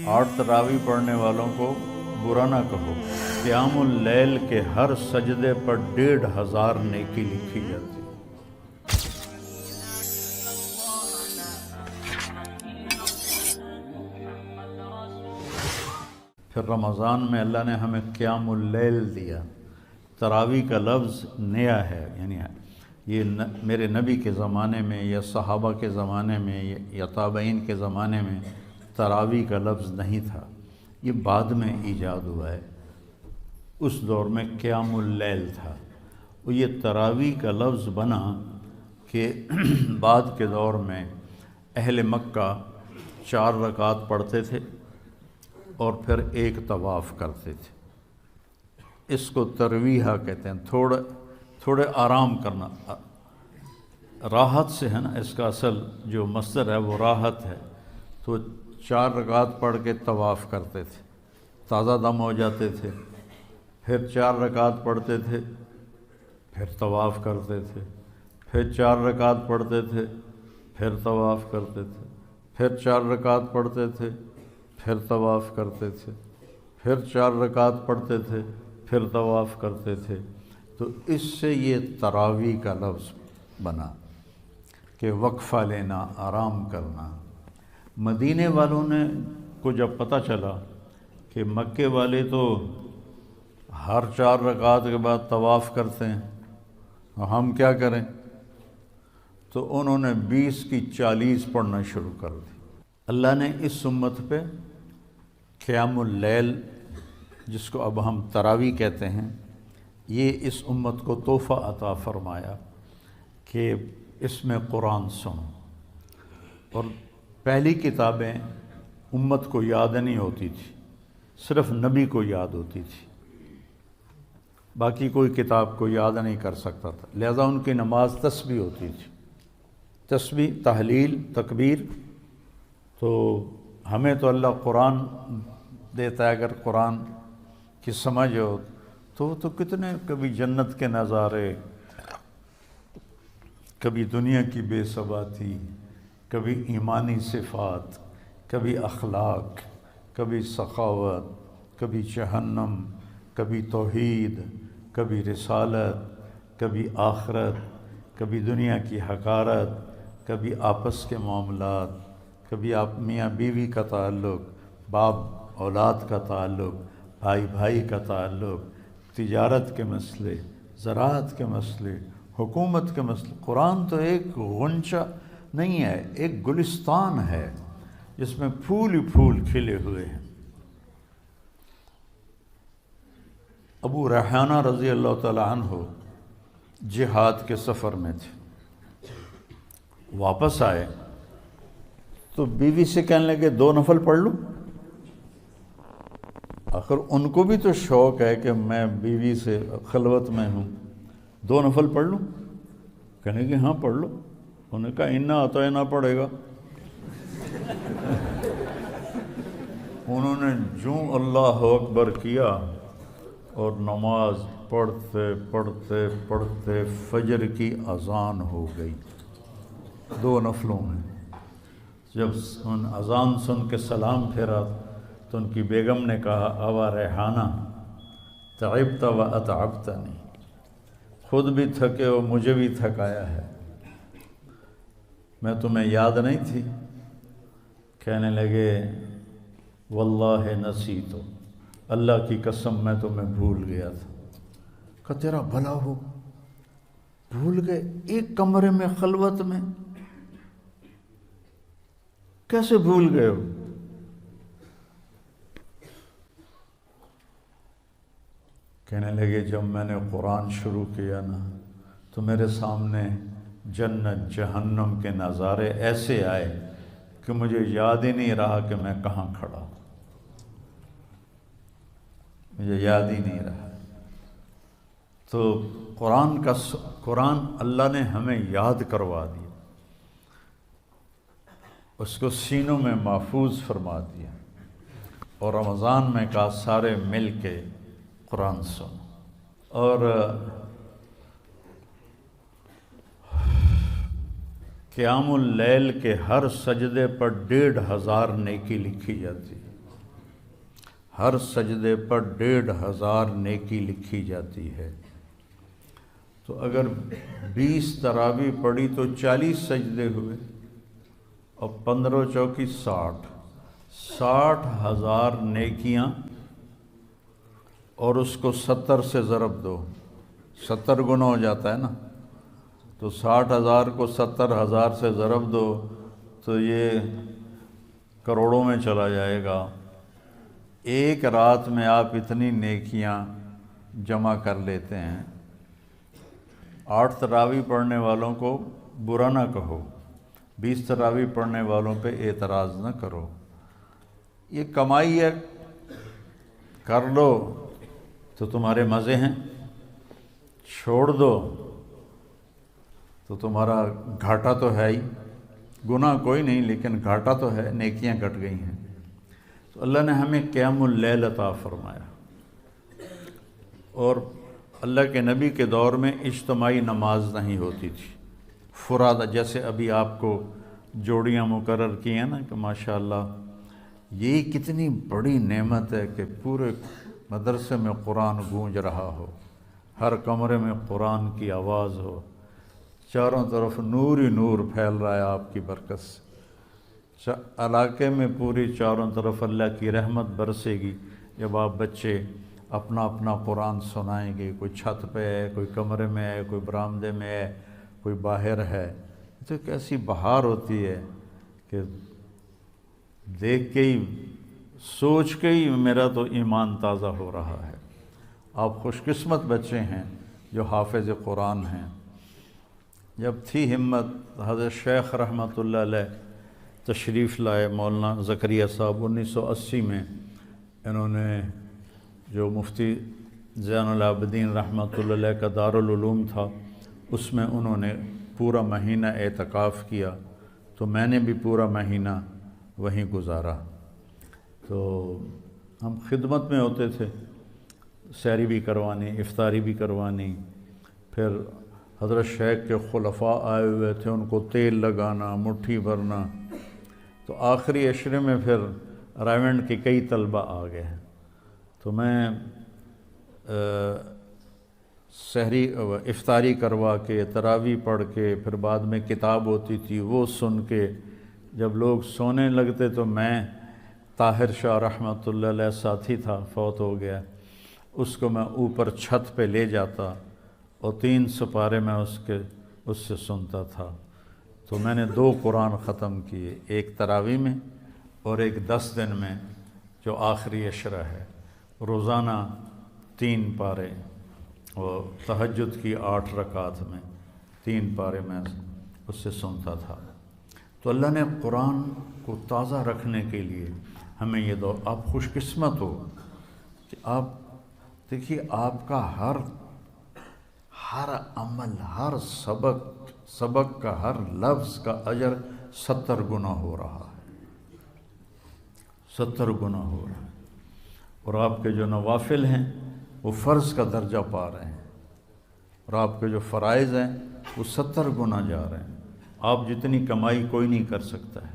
8 تراویح پڑھنے والوں کو برا نہ کہو۔ قیام اللیل کے ہر سجدے پر 1500 نیکی لکھی جاتی۔ پھر رمضان میں اللہ نے ہمیں قیام اللیل دیا۔ تراویح کا لفظ نیا ہے، یعنی یہ میرے نبی کے زمانے میں یا صحابہ کے زمانے میں یا تابعین کے زمانے میں تراویح کا لفظ نہیں تھا، یہ بعد میں ایجاد ہوا ہے۔ اس دور میں قیام اللیل تھا، اور یہ تراویح کا لفظ بنا کہ بعد کے دور میں اہل مکہ 4 رکعت پڑھتے تھے اور پھر ایک طواف کرتے تھے۔ اس کو ترویحہ کہتے ہیں، تھوڑے آرام کرنا، راحت سے ہے نا، اس کا اصل جو مصدر ہے وہ راحت ہے۔ تو 4 رکعت پڑھ کے طواف کرتے تھے، تازہ دم ہو جاتے تھے، پھر 4 رکعت پڑھتے تھے، پھر طواف کرتے تھے، پھر 4 رکعت پڑھتے تھے، پھر طواف کرتے تھے، پھر 4 رکعت پڑھتے تھے، پھر طواف کرتے تھے، پھر 4 رکعت پڑھتے تھے، پھر طواف کرتے تھے۔ تو اس سے یہ تراویح کا لفظ بنا کہ وقفہ لینا، آرام کرنا۔ مدینے والوں نے کو جب پتہ چلا کہ مکے والے تو ہر 4 رکعت کے بعد طواف کرتے ہیں، ہم کیا کریں؟ تو انہوں نے 20 کی 40 پڑھنا شروع کر دی۔ اللہ نے اس امت پہ قیام اللیل، جس کو اب ہم تراویح کہتے ہیں، یہ اس امت کو تحفہ عطا فرمایا کہ اس میں قرآن سنو۔ اور پہلی کتابیں امت کو یاد نہیں ہوتی تھی، صرف نبی کو یاد ہوتی تھی، باقی کوئی کتاب کو یاد نہیں کر سکتا تھا، لہذا ان کی نماز تسبیح ہوتی تھی، تسبیح، تحلیل، تکبیر۔ تو ہمیں تو اللہ قرآن دیتا ہے، اگر قرآن کی سمجھ ہو تو کتنے کبھی جنت کے نظارے، کبھی دنیا کی بے ثباتی، کبھی ایمانی صفات، کبھی اخلاق، کبھی سخاوت، کبھی جہنم، کبھی توحید، کبھی رسالت، کبھی آخرت، کبھی دنیا کی حقارت، کبھی آپس کے معاملات، کبھی میاں بیوی کا تعلق، باپ اولاد کا تعلق، بھائی بھائی کا تعلق، تجارت کے مسئلے، زراعت کے مسئلے، حکومت کے مسئلے۔ قرآن تو ایک غنچہ نہیں ہے، ایک گلستان ہے جس میں پھول ہی پھول کھلے ہوئے ہیں۔ ابو ریحانہ رضی اللہ تعالیٰ عنہ جہاد کے سفر میں تھے، واپس آئے تو بیوی سے کہنے لگے 2 نفل پڑھ لوں؟ آخر ان کو بھی تو شوق ہے کہ میں بیوی سے خلوت میں ہوں، 2 نفل پڑھ لوں؟ کہنے کہ ہاں پڑھ لو۔ انہوں نے کہا انا اطعنا پڑھے گا؟ انہوں نے جو اللہ اکبر کیا اور نماز پڑھتے پڑھتے پڑھتے فجر کی اذان ہو گئی 2 نفلوں میں۔ جب ان اذان سن کے سلام پھیرا تو ان کی بیگم نے کہا ابا ریحانہ تعبت و اتعبتنی، خود بھی تھکے ہو، مجھے بھی تھکایا ہے، میں تمہیں یاد نہیں تھی؟ کہنے لگے واللہ نسیت، اللہ کی قسم میں تمہیں بھول گیا تھا۔ کہ تیرا بھلا ہو، بھول گئے؟ ایک کمرے میں خلوت میں کیسے بھول گئے ہو؟ کہنے لگے جب میں نے قرآن شروع کیا نا تو میرے سامنے جنت جہنم کے نظارے ایسے آئے کہ مجھے یاد ہی نہیں رہا کہ میں کہاں کھڑا ہوں، مجھے یاد ہی نہیں رہا۔ تو قرآن اللہ نے ہمیں یاد کروا دیا، اس کو سینوں میں محفوظ فرما دیا، اور رمضان میں کہا سارے مل کے قرآن سن۔ اور قیام اللیل کے ہر سجدے پر 1500 نیکی لکھی جاتی ہے۔ ہر سجدے پر 1500 نیکی لکھی جاتی ہے۔ تو اگر 20 تراویح پڑھی تو 40 سجدے ہوئے، اور 15 چوکی 60,000 نیکیاں، اور اس کو 70 سے ضرب دو، 70 گنا ہو جاتا ہے نا، تو 60,000 کو 70,000 سے ضرب دو تو یہ کروڑوں میں چلا جائے گا۔ ایک رات میں آپ اتنی نیکیاں جمع کر لیتے ہیں۔ 8 تراویح پڑھنے والوں کو برا نہ کہو، 20 تراویح پڑھنے والوں پہ اعتراض نہ کرو، یہ کمائی ہے، کر لو تو تمہارے مزے ہیں، چھوڑ دو تو تمہارا گھاٹا تو ہے ہی، گناہ کوئی نہیں لیکن گھاٹا تو ہے، نیکیاں کٹ گئی ہیں۔ تو اللہ نے ہمیں قیام اللیل عطا فرمایا، اور اللہ کے نبی کے دور میں اجتماعی نماز نہیں ہوتی تھی، فرادہ، جیسے ابھی آپ کو جوڑیاں مقرر کی ہیں نا کہ ماشاءاللہ یہ کتنی بڑی نعمت ہے کہ پورے مدرسے میں قرآن گونج رہا ہو، ہر کمرے میں قرآن کی آواز ہو، چاروں طرف نور ہی نور پھیل رہا ہے آپ کی برکت سے، علاقے میں پوری چاروں طرف اللہ کی رحمت برسے گی جب آپ بچے اپنا اپنا قرآن سنائیں گے، کوئی چھت پہ ہے، کوئی کمرے میں ہے، کوئی برآمدے میں ہے، کوئی باہر ہے، تو کیسی بہار ہوتی ہے کہ دیکھ کے ہی، سوچ کے ہی میرا تو ایمان تازہ ہو رہا ہے۔ آپ خوش قسمت بچے ہیں جو حافظ قرآن ہیں۔ جب تھی ہمت، حضرت شیخ رحمۃ اللہ علیہ تشریف لائے، مولانا زکریا صاحب 1980 میں، انہوں نے جو مفتی زین العابدین رحمۃ اللہ علیہ کا دارالعلوم تھا، اس میں انہوں نے پورا مہینہ اعتکاف کیا، تو میں نے بھی پورا مہینہ وہیں گزارا۔ تو ہم خدمت میں ہوتے تھے، سحری بھی کروانی، افطاری بھی کوانی، پھر حضرت شیخ کے خلفاء آئے ہوئے تھے، ان کو تیل لگانا، مٹھی بھرنا، تو آخری عشرے میں پھر رائیونڈ کے کئی طلبہ آ گئے، تو میں سحری افطاری کروا کے، تراویح پڑھ کے، پھر بعد میں کتاب ہوتی تھی وہ سن کے، جب لوگ سونے لگتے تو میں، طاہر شاہ رحمۃ اللہ علیہ ساتھی تھا، فوت ہو گیا، اس کو میں اوپر چھت پہ لے جاتا اور 3 سپارے میں اس سے سنتا تھا۔ تو میں نے 2 قرآن ختم کیے، ایک تراویح میں اور ایک 10 دن میں جو آخری عشرہ ہے، روزانہ 3 پارے، اور تہجد کی 8 رکعات میں 3 پارے میں اس سے سنتا تھا۔ تو اللہ نے قرآن کو تازہ رکھنے کے لیے ہمیں یہ دو، آپ خوش قسمت ہو کہ آپ دیکھیے آپ کا ہر عمل، ہر سبق کا ہر لفظ کا اجر 70 گنا ہو رہا ہے، 70 گنا ہو رہا ہے، اور آپ کے جو نوافل ہیں وہ فرض کا درجہ پا رہے ہیں، اور آپ کے جو فرائض ہیں وہ 70 گنا جا رہے ہیں۔ آپ جتنی کمائی کوئی نہیں کر سکتا ہے،